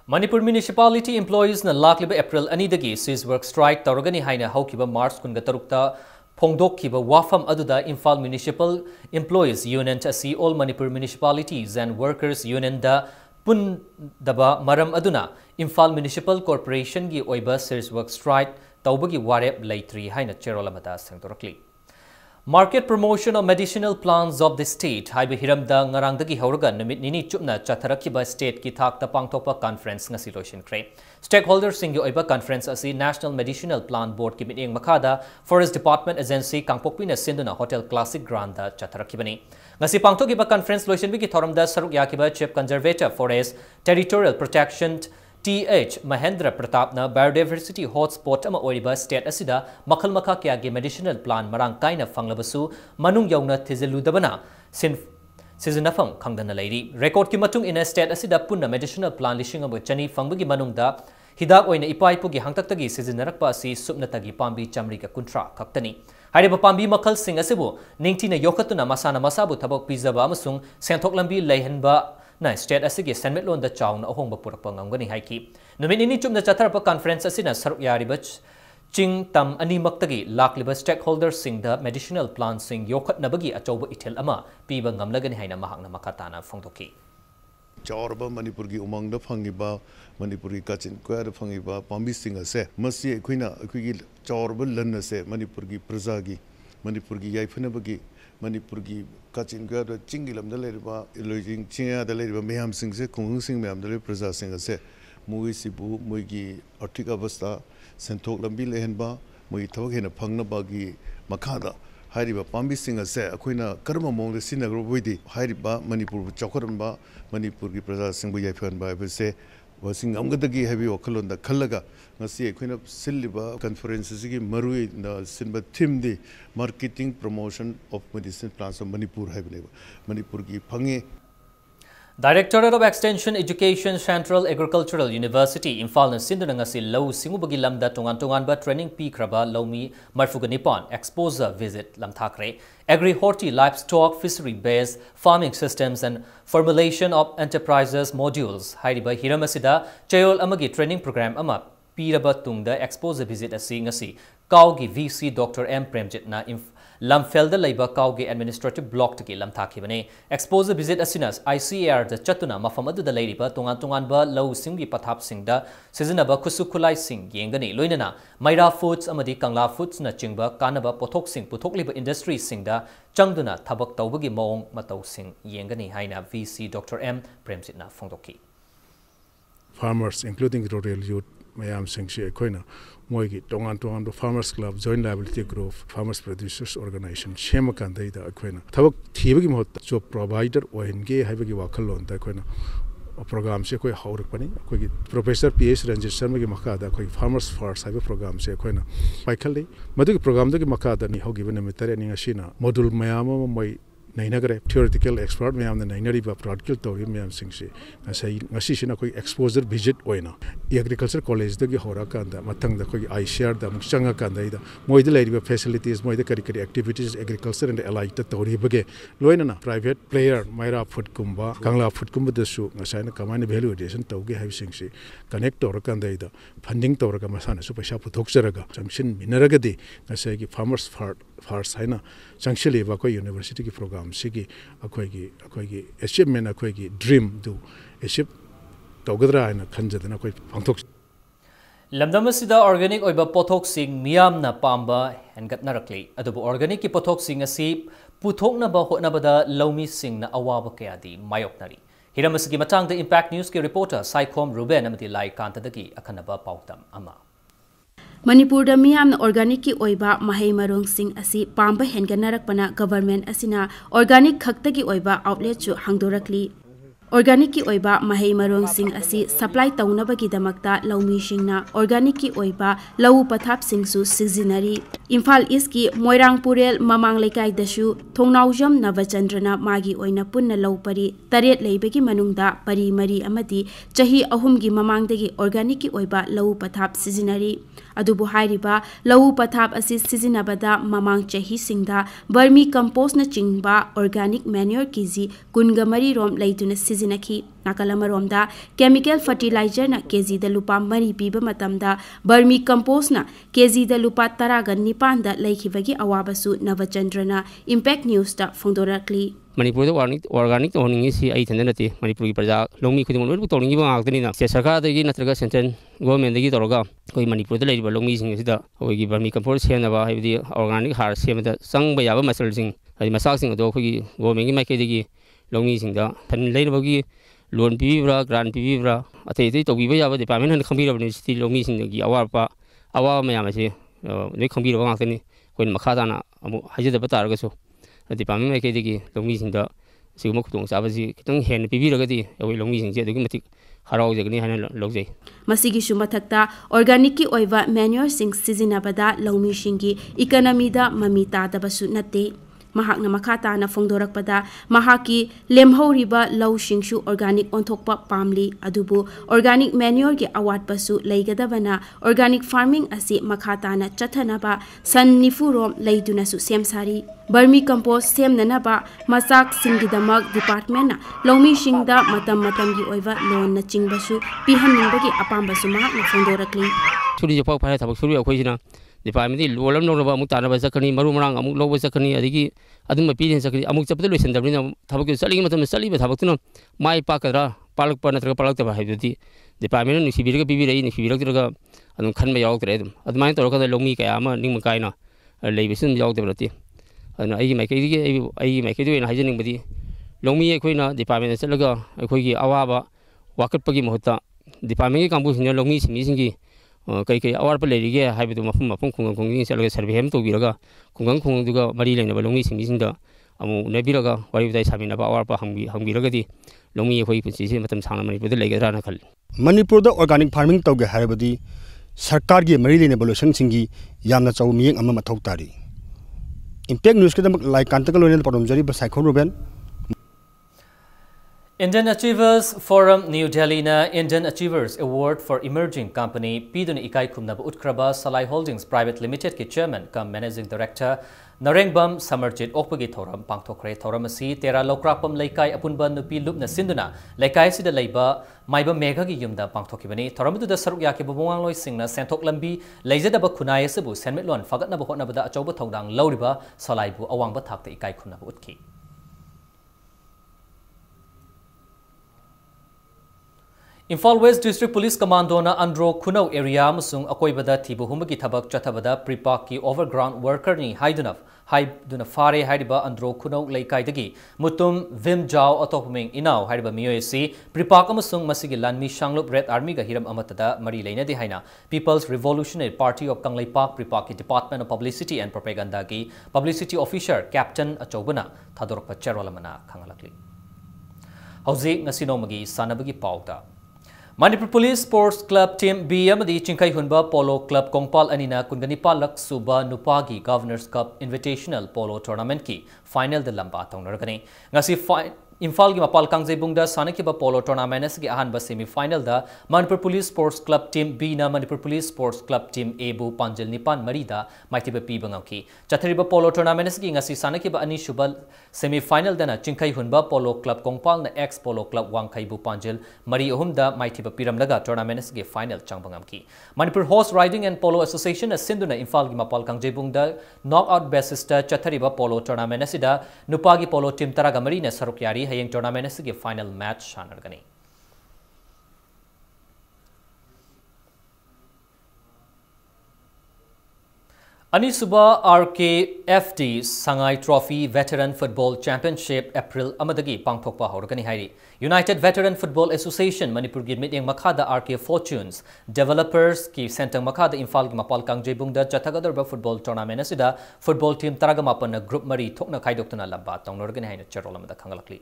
Manipur municipality employees na lakliba April anidagi sees work strike tarugani haina haukiba March kungatarukta phongdokkiba wafam aduda Imphal Municipal Employees Union asi all Manipur municipalities and workers union da pundaba maram aduna Imphal Municipal Corporation gi oiba series work strike taubagi warep laitri haina cherolamada sangtorakli Market promotion of medicinal plants of the state haiba hiramda ngarangdagi hauraga numit nini chupna chatharakiba state ki thakta pangthokpa conference ngasi loisin kre stakeholders singi oiba conference asi National Medicinal Plant Board ki miting makhada Forest Department Agency Kangpokpina sinduna Hotel Classic Grand da chatharakibani ngasi pangthokiba conference loisin bi ki thoramda saruk yakiba Chief Conservator Forest Territorial Protection TH Mahendra Pratapna Biodiversity Hotspot ama oiriba state asida makhal makha kya ge medicinal plant marang kaina fanglabasu manung yauna thizeludabana sin seasonafam khangdana lairi record ki matung in a state asida punna medicinal plant lishing abu chani fangbagi manungda hidak oina ipaipu gi hangtaktagi seasonarakpa asi supnatagi pambi chamri ka kuntra khaktani hariba pambi makhal sing asibu ningtina yokhatuna masana masabu thabok pizaba amasung senthok lambi leihanba na state asigi senmet lon da chaun ahongba purakpa ngamgani haiki numini chumna chatharpa conference asina saruk yaribach ching tam ani maktagi lakliba stakeholders sing da medicinal plants sing yokhat nabagi achauba ithel ama piba ngamlagani haina mahakna makatana phongtoki Chaurba Manipur gi umang da phangiba Manipuri kachin kwar phangiba pambi sing ase masi kuina kuigi chaurba lan ase Manipur gi praja gi Manipur gi yaifana bagi Manipur gi kachin kwar chingilam da leriba ilojing chinga da leriba meham sing se khung sing meham da praja sing ase mui sibu mui gi arthik avastha senthok lambi lehenba mui thawak hena phangna bagi makhada हाइरिबा पाम्बिसिंग असे अखोइना कर्म मोंग सिनग्रोबोइदि हाइरिबा मणिपुर चौखरनबा मणिपुर की प्रजा सिंह याइफनबा हाइबसे वसिंग अमगदगी हाइबि वखलोंदा खल्लगा ngasi अखोइना सिल्लिबा कॉन्फ्रेंस सिगी मरुइ सिनबा theme the marketing promotion of medicine plants of Manipur हाइबनेबा मणिपुर की फंगे Directorate of Extension Education Central Agricultural University Imphal na sinduna ngasi lau singubagi lamda tongan ba training pi kraba laumi marfuga nipon exposure visit lam thakre agri horti livestock fishery based farming systems and formulation of enterprises modules hairiba hiramasida chayol amagi training program ama piraba tungda exposure visit asi ngasi kaugi VC Dr. M Premjit na Lamfelda Labor Kauge Administrative Block to Lam Takibane. Exposure visit asinas ICAR the Chatuna Mafamadu the Lady Tungan ba Low Singi Pathap Singda, Sizanaba Kusukulai Sing, Yengani, Luinana, Maira Foods, Amadi Kangla Foods, Nachingba, Kanaba, Potok Sing, Putokliba Industry Singda, Changduna, Tabak Tawagi Mong, Mato Sing, Yengani, Haina, VC Dr. M Premsitna Fondoki. Farmers, including rural youth, Mayam Sing Koina. Moigi tongan farmers club joint liability group farmers producers organization shema kan dai da akoina thabak thibagi mohot jo provider oinge haibagi wakalon da akoina program se koi haurak pani koi professor PS Ranjit Sharma gi makha da koi farmers first haiba program se akoina paikhali madu gi program da gi makha da ni hogi bena mitare ni ngasina module mayam moi nainagare theoretical expert mayam na nainari ba practical tori mayam singsi ngasi sina koi exposure visit oina agriculture college da gi hora kan da matang da koi ICR da mukchanga kan da moi da laiba facilities moi da kari activities agriculture and allied ta tori bage loina na private player maira food kumba kangla food kumba da su ngasai na kamani value addition tawge have singsi connect tor kan da funding tor ga masana su paisa puthok jaraga chamshin minaraga de ngasai gi farmers first haina changshili ba koi university ki program sigi akhoi achievement akhoi dream do achieve tawgadra haina khanjadana koi pangthok Lamdamasida organic oiba pothok sing miyam na pamba hengatnarakli adubu organic ki pothok sing asi puthokna ba hotnabada laumi sing na awaba kayadi mayoknari hiramasigi matangda impact news ki reporter Saikom Ruben amati lai kantadagi akhanaba pautam ama Manipur da miyam organic ki oiba mahai marong sing asi pamba hengannarakpana government asina organic khakta ki oiba outlet chu hangdorakli organic ki oiba mahai marong sing asi supply taunabagi damakta laumi singna organic ki oiba lau pathap sing su sizinari Imphal East ki Moirangpurel mamang lekai dasu thongnaujam Navachandrana magi oina punna lau pari taret leibagi manungda pari mari amadi chahi ahum gi mamangdagi organic ki oiba lau pathap sizinari adubu hairiba lau pathap asi sizinabada mamang chahi singda vermi compost na chingba organic manure kg kunga mari rom leituna sizinaki nakalamaromda chemical fertilizer na kg da lupa mari piba matamda vermi compost na kg da lupa taraga nipan da leikibagi awabasu Navachandrana impact news da fondorakli Manipur da organic toning is I tendency Manipur ki praja longi khudimon lu toning ba akdani na se sarkar da gi natraga central government da gi toroga koi Manipur da leiba longi sing sida koi gi vermi compost sena ba haibdi organic har sema da sang ba ya ba masal sing ai masak sing do koi gi government gi mai ke gi longi sing da than leiba gi loan pibra grant pibra atai tai to bi ba ya ba department han khambi ra university longi sing gi awa mayam ase ne khambi ra akdani koi makha da na amu hajida ba tar ga so department mai ke digi longi sing da sigma khutong sabasi kitang hen pibi ragadi awai longi sing je dugi matik harau jagni hana logjai masigi shumathakta organic ki oiva manure sing sizinabada lomi shingi economy da mamita da basu natte mahakna makhata na fongdorakpada mahaki lemhoriba law shingshu organic onthokpa pamli adubu organic manure ge award pasu leigadabana organic farming asi makhata na chathanaba san nifurom leiduna su semsari vermi compost semnanaba masak singidamak department na lomi shingda matam gi oiva loan na chingbasu pihanningbagi apambasu mahakna fongdorakli suri je pau phai thabak suri akhoi jina department di lolam no ba mutana ba sakani maru marang amuk lo ba sakani adigi adum ma pidin sakani amuk chapda loisan dabni na thabak sali matam sali ba thabak tuna mai pakadra palak pa natra palak ta ba haidudi department ni sibiraga bibi rei ni sibiraga traga adum khan ba yaw tre adum adumai to ka lomi ka ama ning ma kaina leibisun yaw de brati aduna ai mai kai di na haijening badi lomi ai khoina department chalaga ai khoi gi awa ba wakat pagi mohta department gi kambu sing lomi sing gi kay kay awar pa lerige haibu mafum mafum khungang khunging chalaga survey hem tobiraga khungang khungang duga mari leina longmi singsinda amu nebiraga wari dai samina ba awar pa hangbiraga di longmi khoi punsi se matam sangna Manipur da legadra na khal Manipur da organic farming tawge harabadi sarkar gi mari leina bolution singi yamna chaw miyeng amma mathok tari impact news ke damak like kantakal loinal parom jari ba saikho ruben Indian Achievers Forum New Delhi na Indian Achievers Award for Emerging Company Pidun Ikai Kumnaba Utkraba Salai Holdings Private Limited ki Chairman cum Managing Director Narengbam Samarjit Okpagi Thoram Pangthokre Thoramasi Tera Lokrapam Laikai Apunba Nupi Lupna Sinduna Laikai Sida Laiba Maiba Mega gi Yumda Pangthokibani Thoramdu da Saruk Yaki Bubong Loi Singna Sentok Lambi Laizadaba Kunai Sabu Senmitlon Fagatnaba Hotnabada Achoba Thodang Lauriba Salaibu Awangba Thakta Ikai Kumnaba Utki Imphal West District Police Commando na Andro Khunau area amasung akoibada thibu humagi thabak chathabada pripak ki overground worker ni haiduna fare haidiba Andro Khunau leikai dagi mutum Vim Jao atopming inaw haidiba miyosi pripak amasung masigi lanmi Shanglup Red Army ga hiram amatada mari leina di haina People's Revolutionary Party of Kanglaipak pripak ki Department of Publicity and Propaganda ki Publicity Officer Captain Achobana thadorpa cherolamana khangalakli Hauzi ngasinomagi sanabagi pauta Manipur Police Sports Club Team B amadi Chingkai Hunba Polo Club Kongpal Anina Kunganipa Lak Suba Nupagi Governors Cup Invitational Polo Tournament ki final de lamba taunargani ngasi Imphal gi Mapal Kangjebung da Sanakiba Polo Tournament asgi ahanba semi final da Manipur Police Sports Club Team B na Manipur Police Sports Club Team A bu Panjil Nipan Marida maitiba pibangaki chathariba Polo Tournament asgi ngasi Sanakiba ani shubal semi final da na Chingkai Hunba Polo Club Kongpal na ex Polo Club Wangkai bu Panjil Mari ohum da maitiba piramlaga tournament asgi final changbangamki Manipur Horse Riding and Polo Association asinduna Imphal gi Mapal Kangjebung da knockout basis da chathariba Polo Tournament asida Nupagi Polo Team Taraga Marina sarukyari hayeng tournament asigi final match shanargani Anisuba RKFD Sangai Trophy Veteran Football Championship April amadagi pangthokpa horgani hairi United Veteran Football Association Manipur gi meeting makhada RK Fortunes Developers ki Sentang makhada Imphal gi Mapal Kangjebung da Chathagadorba football tournament asida football team Taragamapan group mari thokna khaidoktuna lamba tongnorgani haina cherolamada khangalakli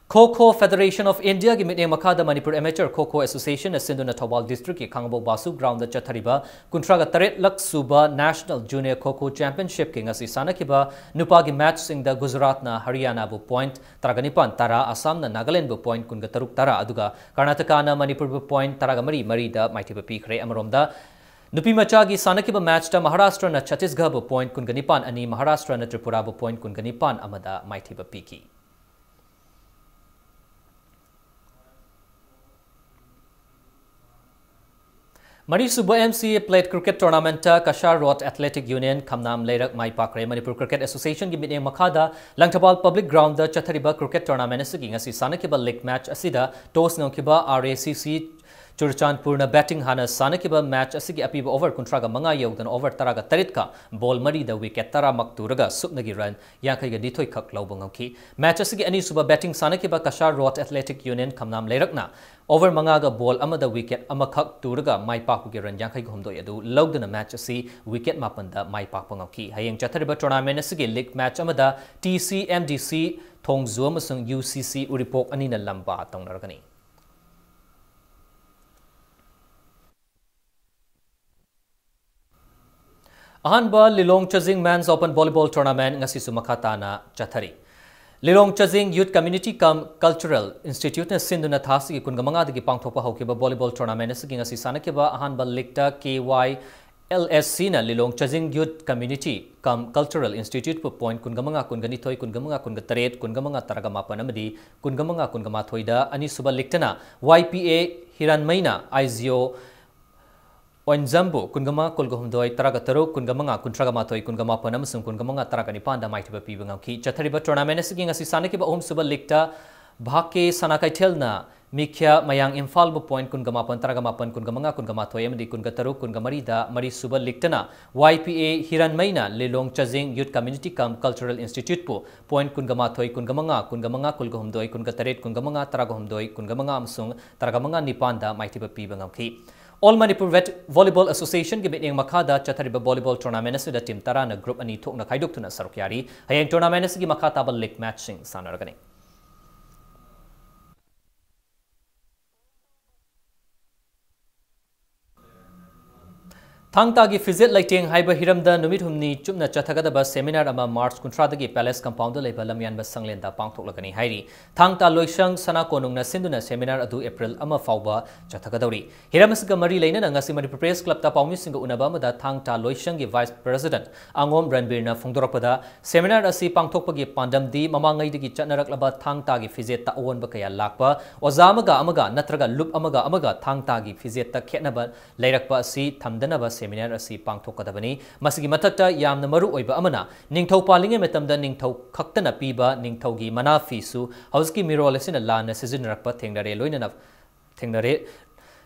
Kho Federation of India gi meeting makhada Manipur Amateur Kho Association asinduna Thawal District ki Khangbo Basu ground da chathariba kuntraga taret lak suba National Junior Kho Championship ki ngasi sanakiba nupa gi match sing da Gujarat na Haryana bu point taragani tara Assam na Nagaland bu point kunga taruk tara aduga Karnataka na Manipur bu point taraga mari da maitiba pikre amaromda Nupi macha gi sanakiba match ta Maharashtra na Chhattisgarh bu point kunganipan ani Maharashtra na Tripura bu point kunganipan amada maitiba piki Mari Suba MCA played cricket tournament Kashar Road Athletic Union Kamnam Leirak Mai Pakre Manipur Cricket Association gi meeting makhada Langtabal Public Ground da Chathariba Cricket Tournament asigi ngasi sanakiba league match asida toss ngkiba RACC Churchandpur na batting hana sanakiba match asigi apiba over kuntraga manga yogdan over taraga taritka ball mari da wicket tara makturaga supnagi run yankai ga dithoi khak lawbangki match asigi ani suba batting sanakiba Kashar Road Athletic Union Kamnam Leirakna over mangaga ball amada wicket amakhak turaga mai pakpugi run yankai gomdoi adu lawdana match asi wicket mapanda mai pakpangki hayeng chathariba tournament asigi league match amada TCMDC Thongzu amasung UCC Uripok anina lamba taunargani Ahanba Lilong Chazing Men's Open Volleyball Tournament ngasi sumakhatana chathari Lilong Chazing Youth Community Cultural Institute na sinduna thasi kungamanga dagi pangthokpa haukiba volleyball tournament asigi ngasi sanakiba ahanba likta KY LSC na Lilong Chazing Youth Community Cultural Institute pu point kungamanga kunganithoi kungamanga kungataret kungamanga taragamapan amadi kungamanga kungamathoida ani suba liktana YPA Hiranmaina IZO Oinzambu kungama kolgohumdoi taragataru kungamanga kuntragamathoi kungamapan amasung kungamanga taraganipanda maitiba pibangaki chathariba tournament asigi ngasi sanakiba ohum suba likta bhake sanakaithelna Mikya Mayang Imphal bu point kungamapan taragamapan kungamanga kungamathoi amadi kungataru kungamari da mari suba liktana YPA Hiranmaina Lilong Chazing Youth Community Cultural Institute pu point kungamathoi kungamanga kolgohumdoi kungataret kungamanga taragahumdoi kungamanga amasung taragamanga nipanda maitiba pibangaki All Manipur Volleyball Association ki mitning makada chathariba volleyball tournament asida team tarana group ani thokna khaidok tuna sarukyari hayeng tournament asigi makata ba league matching sanaragani. Thangtagi Fizit Lighting Haiba Hiramda Numit Humni Chumna Chathagadaba Seminar Ama March Kuntradagi Palace Compound Leba Lamyan Basanglenda Pangthoklagani Hairi Thangta Loishang Sana Konungna Sinduna Seminar Adu April Ama Fauba Chathagadori Hiramasga Mari Lena Ngasi Manipur Press Club Ta Paumi Singa Unabama da Thangta Loishang gi Vice President Angom Ranbirna Phongdorakpada Seminar Asi Pangthokpagi Pandam Di Mamangai Digi Chatnaraklaba Thangtagi Fizit Ta Awan Bakaya Lakpa Ozamaga Amaga Natraga Lup Amaga Thangtagi Fizit Ta Khetnaba Leirakpa Asi Thamdanaba Seminar asi pangthokadabani masigi mathakta yamna maru oiba amana ningthau palinge metamda ningthau khaktana piba ningthaugi mana fisu hauski mirol asina lana sizinrakpa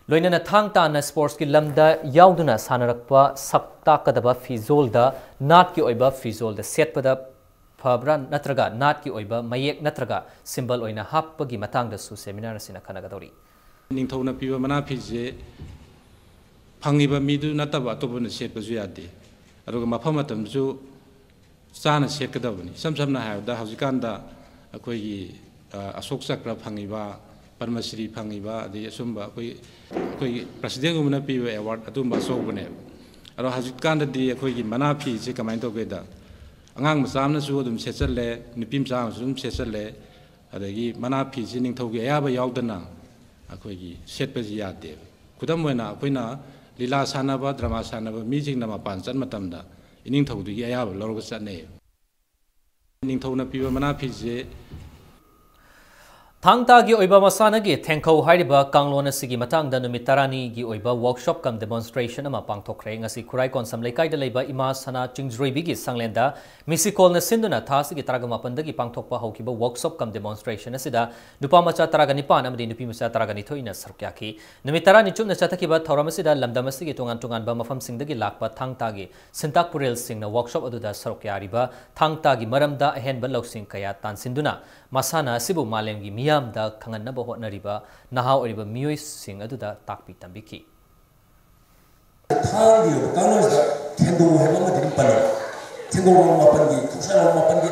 loinana thangta na sports ki lamda yauduna sanarakpa sapta kadaba fizolda nat ki oiba fizolda setpada phabra natraga nat ki oiba mayek natraga symbol oina happa gi matangda su seminar asina khanagadori ningthauna piba mana fije Pangiba midu nataba atopuna setpasu yade aduga mafam matamsu chana setkadabani samsamna hayda hausikanda akoigi asok chakra phangiba parmasri phangiba adi asumba akoi president gumna piba award atumba sobune aro hausikanda di akoigi manapi se kamai togeda angang masamna su dum setsalle nipim sam sum setsalle adagi manapi se ningthogi ayaba yaudana akoigi setpasi yade kudam wena akoina Lila sanaba drama sanaba meeting nama pancan matamda ining thau du ya ba lorga chane ining thau na piwa mana phije Thangta gi oiba masana gi thankau hariba kanglona sigi matangda numit tarani gi oiba workshop kam demonstration ama pangthokre ngasi kurai konsam lekai da leiba ima sana chingzroibi gi sanglenda misikol na sinduna thas gi taragama pandagi pangthokpa haukiba workshop kam demonstration asida nupa macha taragani pan amdi nupi macha taragani thoina sarkyaki numit tarani chumna chathakiba thoram asida lamdam asigi tongan ba mafam singdagi lakpa thangta gi sintak purel singna workshop aduda sarukyariba thangta gi maramda ahen ba loksing kaya tan sinduna masana sibu malem gi da kangan na bahot nariba nahaw oriba miyoi sing aduda takpi tambiki thang gi kanoi da thendo heba ma din palo thendo ro ma pangi khasa ro ma pangi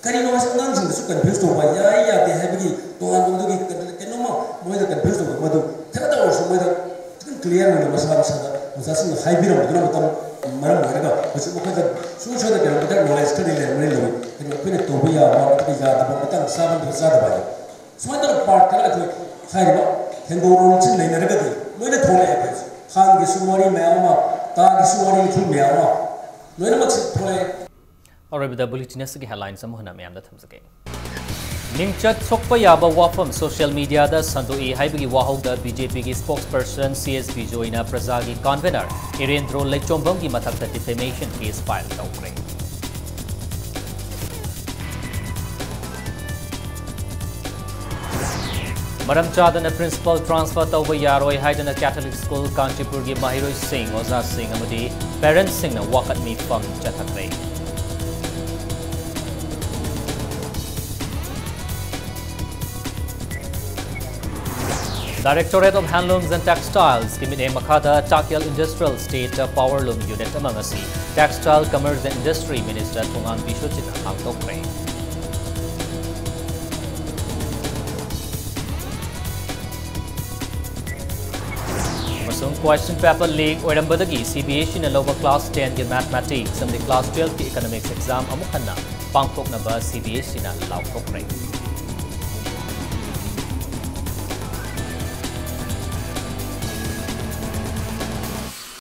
kari no mas nang sing su confuse to ba ya de hebi to an do gi keno ma moi da confuse to ma do thera da so moi da clear na masala masala musasin hybrid ma do ma maram ma ga musu ko da su da ga knowledge study le ne lo ni pene to ya ma ta ja da ba ta saban da sa da ba Swandar part kala to khaiba hengorul chin nei naragadi noina thole ape khang gi suwari meama ta gi suwari thu meama noina mak thole alright the bulletin asigi headlines amhona me amda thamsake ningchat sokpa yaba wafam social media da sandoi haibagi wahog da BJP gi spokesperson CSP joina prajagi convener Irendro Lechombam gi mathakta defamation case file tawre Maram Chadana principal transfer tauba yaroi haidana Catholic school Manipur gi Mahiroi Singh Oza Singh amadi parents Singh na wakat mi fam chathakre Directorate of Handlooms and Textiles kimine makada Takyal Industrial State Power Loom Unit amangasi Textile Commerce and Industry Minister Tungan Bishochit Hangtokre Question paper leak oirambadagi CBSE na lower class 10 gi mathematics and the class 12 ki economics exam amukhanna pangthoknaba CBSE na lauthokre